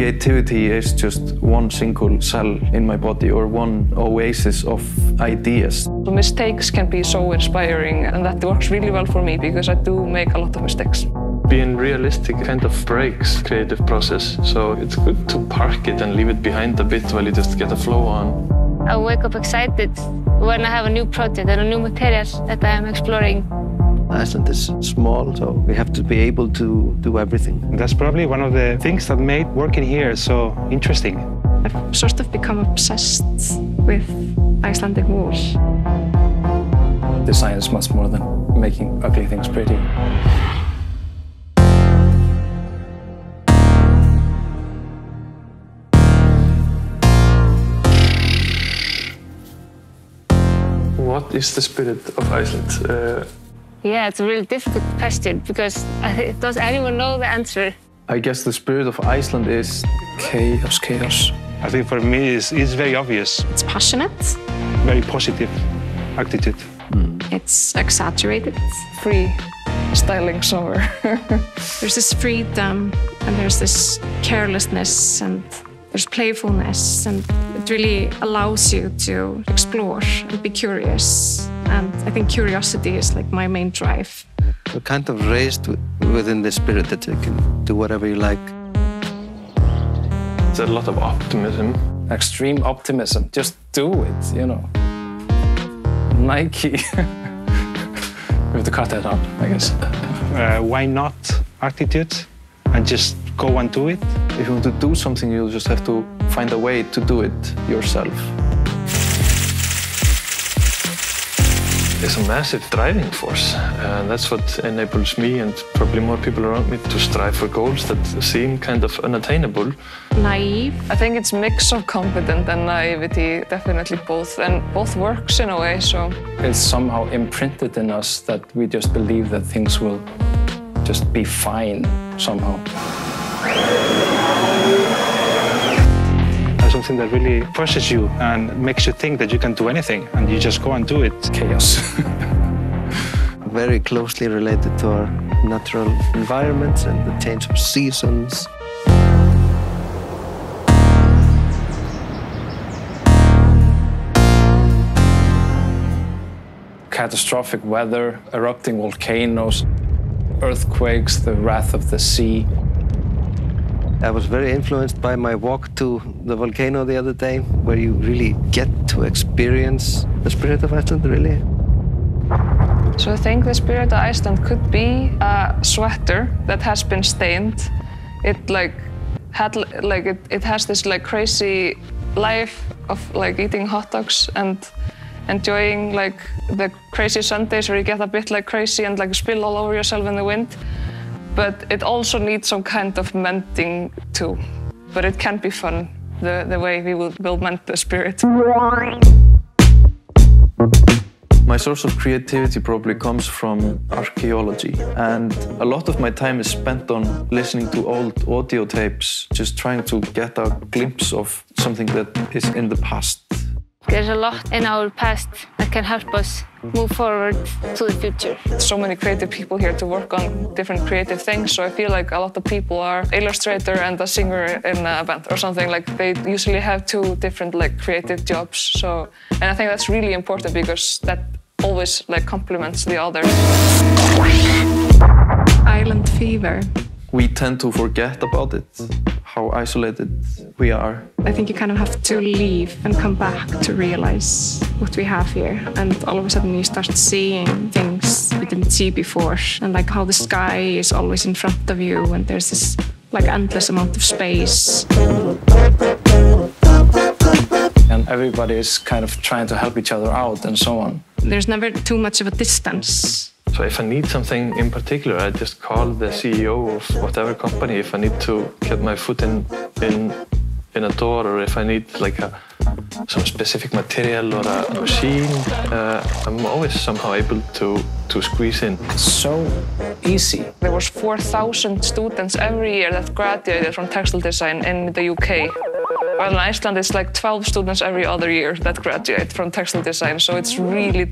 creativity is just one single cell in my body or one oasis of ideas. The mistakes can be so inspiring, and that works really well for me because I do make a lot of mistakes. Being realistic kind of breaks creative process, so it's good to park it and leave it behind a bit while you just get a flow on. I wake up excited when I have a new project and a new material that I am exploring. Iceland is small, so we have to be able to do everything. That's probably one of the things that made working here so interesting. I've sort of become obsessed with Icelandic wool. Design is much more than making ugly things pretty. What is the spirit of Iceland? Yeah, it's a really difficult question because does anyone know the answer? I guess the spirit of Iceland is Chaos, chaos. I think for me it's very obvious. It's passionate. Very positive attitude. It's exaggerated. Free styling summer. There's this freedom, and there's this carelessness, and there's playfulness, and it really allows you to explore and be curious. And I think curiosity is like my main drive. We're kind of raised within the spirit that you can do whatever you like. There's a lot of optimism. Extreme optimism. Just do it, you know. Nike. We have to cut that out, I guess. Why not attitude and just go and do it? if you want to do something, you'll just have to find a way to do it yourself. It's a massive driving force, and that's what enables me and probably more people around me to strive for goals that seem kind of unattainable. Naive. I think it's a mix of confidence and naivety, definitely both, and both works in a way, so. It's somehow imprinted in us that we just believe that things will just be fine somehow. Something that really pushes you and makes you think that you can do anything, and you just go and do it. Chaos. Very closely related to our natural environments and the change of seasons. Catastrophic weather, erupting volcanoes, earthquakes, the wrath of the sea. I was very influenced by my walk to the volcano the other day, where you really get to experience the spirit of Iceland, really. So I think the spirit of Iceland could be a sweater that has been stained. It has this crazy life of eating hot dogs and enjoying the crazy Sundays where you get a bit crazy and spill all over yourself in the wind. But it also needs some kind of mending too. But it can be fun, the way we will mend the spirit. My source of creativity probably comes from archaeology, and a lot of my time is spent on listening to old audio tapes, just trying to get a glimpse of something that is in the past. There's a lot in our past that can help us move forward to the future. So many creative people here to work on different creative things, so I feel like a lot of people are an illustrator and a singer in a band or something. They usually have two different creative jobs. So, and I think that's really important because that always complements the other. Island fever. We tend to forget about it, how isolated we are. I think you kind of have to leave and come back to realize what we have here. And all of a sudden you start seeing things you didn't see before. And how the sky is always in front of you and there's this endless amount of space. And everybody is kind of trying to help each other out and so on. There's never too much of a distance. So if I need something in particular, I just call the CEO of whatever company. If I need to get my foot in a door, or if I need some specific material or a machine, I'm always somehow able to squeeze in. So easy. There was 4,000 students every year that graduated from textile design in the UK. Well, in Iceland, it's 12 students every other year that graduate from textile design, so it's really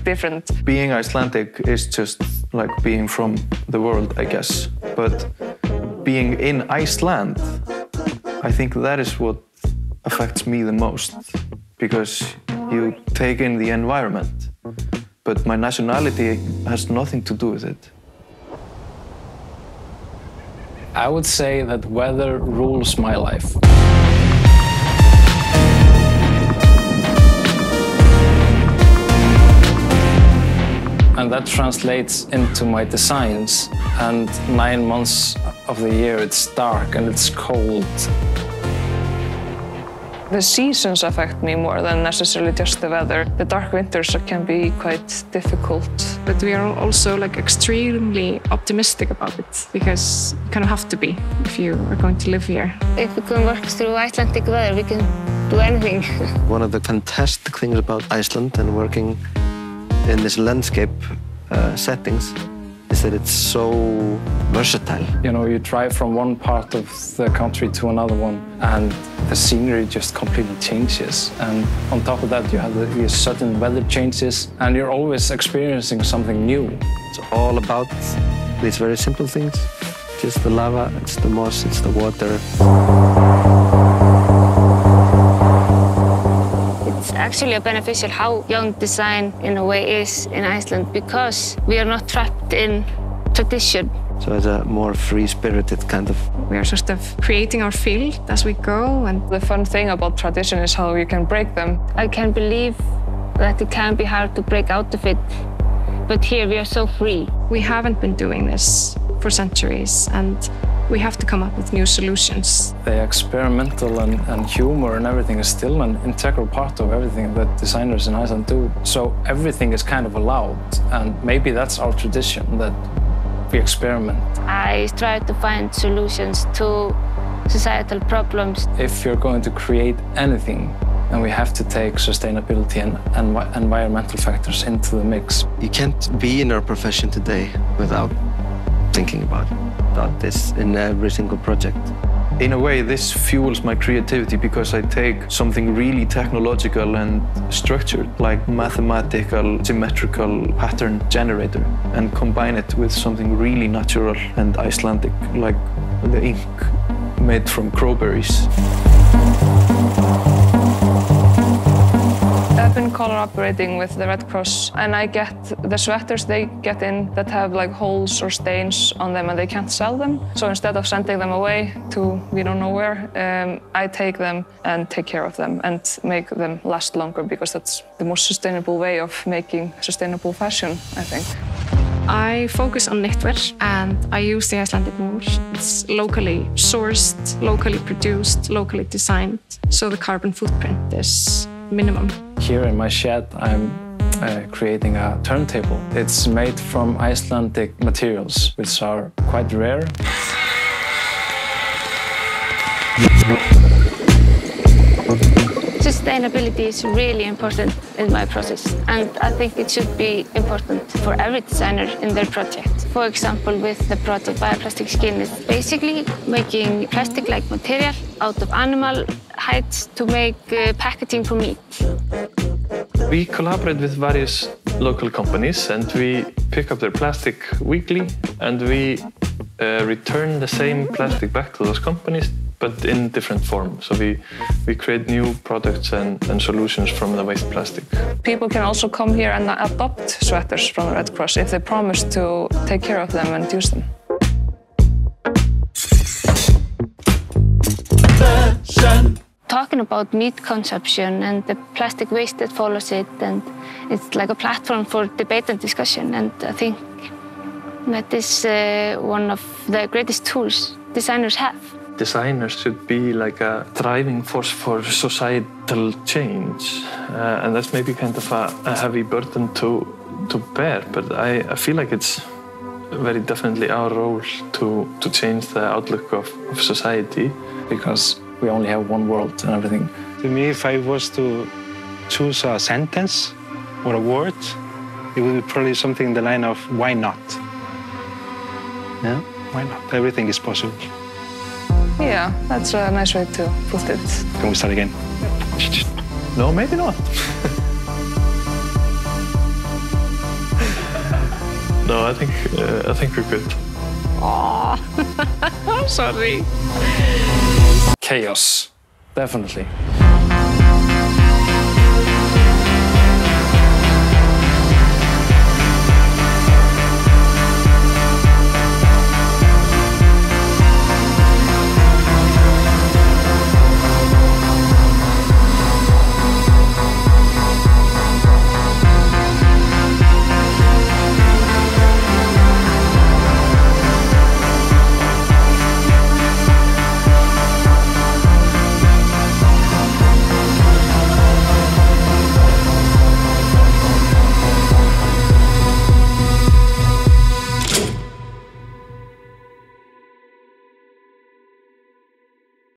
different. Being Icelandic is just being from the world, I guess. But being in Iceland, I think that is what affects me the most, because you take in the environment, but my nationality has nothing to do with it. I would say that weather rules my life. And that translates into my designs. And 9 months of the year, it's dark and it's cold. The seasons affect me more than necessarily just the weather. The dark winters can be quite difficult. But we are also like extremely optimistic about it, because you kind of have to be if you are going to live here. If we can work through Icelandic weather, we can do anything. One of the fantastic things about Iceland and working in this landscape settings is that it's so versatile. You know, you drive from one part of the country to another one, and the scenery just completely changes. And on top of that, you have these sudden weather changes, and you're always experiencing something new. It's all about these very simple things. Just the lava, it's the moss, it's the water. It's actually beneficial how young design in a way is in Iceland, because we are not trapped in tradition. So it's a more free-spirited kind of... We are sort of creating our field as we go. And The fun thing about tradition is how you can break them. I can believe that it can be hard to break out of it, but here we are so free. we haven't been doing this for centuries, and we have to come up with new solutions. The experimental and humor and everything is still an integral part of everything that designers in Iceland do. So everything is kind of allowed, and maybe that's our tradition, that we experiment. I try to find solutions to societal problems. If you're going to create anything, then we have to take sustainability and environmental factors into the mix. You can't be in our profession today without thinking about this in every single project. In a way, this fuels my creativity because I take something really technological and structured, like mathematical, symmetrical pattern generator, and combine it with something really natural and Icelandic, like the ink made from crowberries. I've been collaborating with the Red Cross, and I get the sweaters they get in that have like holes or stains on them and they can't sell them. So instead of sending them away to we don't know where, I take them and take care of them and make them last longer, because that's the most sustainable way of making sustainable fashion, I think. I focus on knitwear, and I use the Icelandic wool. It's locally sourced, locally produced, locally designed, so the carbon footprint is minimum. Here in my shed, I'm creating a turntable. It's made from Icelandic materials, which are quite rare. Sustainability is really important in my process, and I think it should be important for every designer in their project. For example, with the project Bioplastic Skin, it's basically making plastic-like material out of animal hides to make packaging for meat. We collaborate with various local companies, and we pick up their plastic weekly, and we return the same plastic back to those companies, but in different form. So we create new products and solutions from the waste plastic. People can also come here and adopt sweaters from the Red Cross if they promise to take care of them and use them. Talking about meat consumption and the plastic waste that follows it, and it's like a platform for debate and discussion, and I think that is one of the greatest tools designers have. Designers should be like a driving force for societal change, and that's maybe kind of a heavy burden to bear, but I feel like it's very definitely our role to change the outlook of society. Because we only have one world and everything. To me, if I was to choose a sentence or a word, it would be probably something in the line of why not? Yeah, why not? Everything is possible. Yeah, that's a nice way to put it. Can we start again? No, maybe not. No, I think we're good. Oh, I'm sorry. chaos, definitely.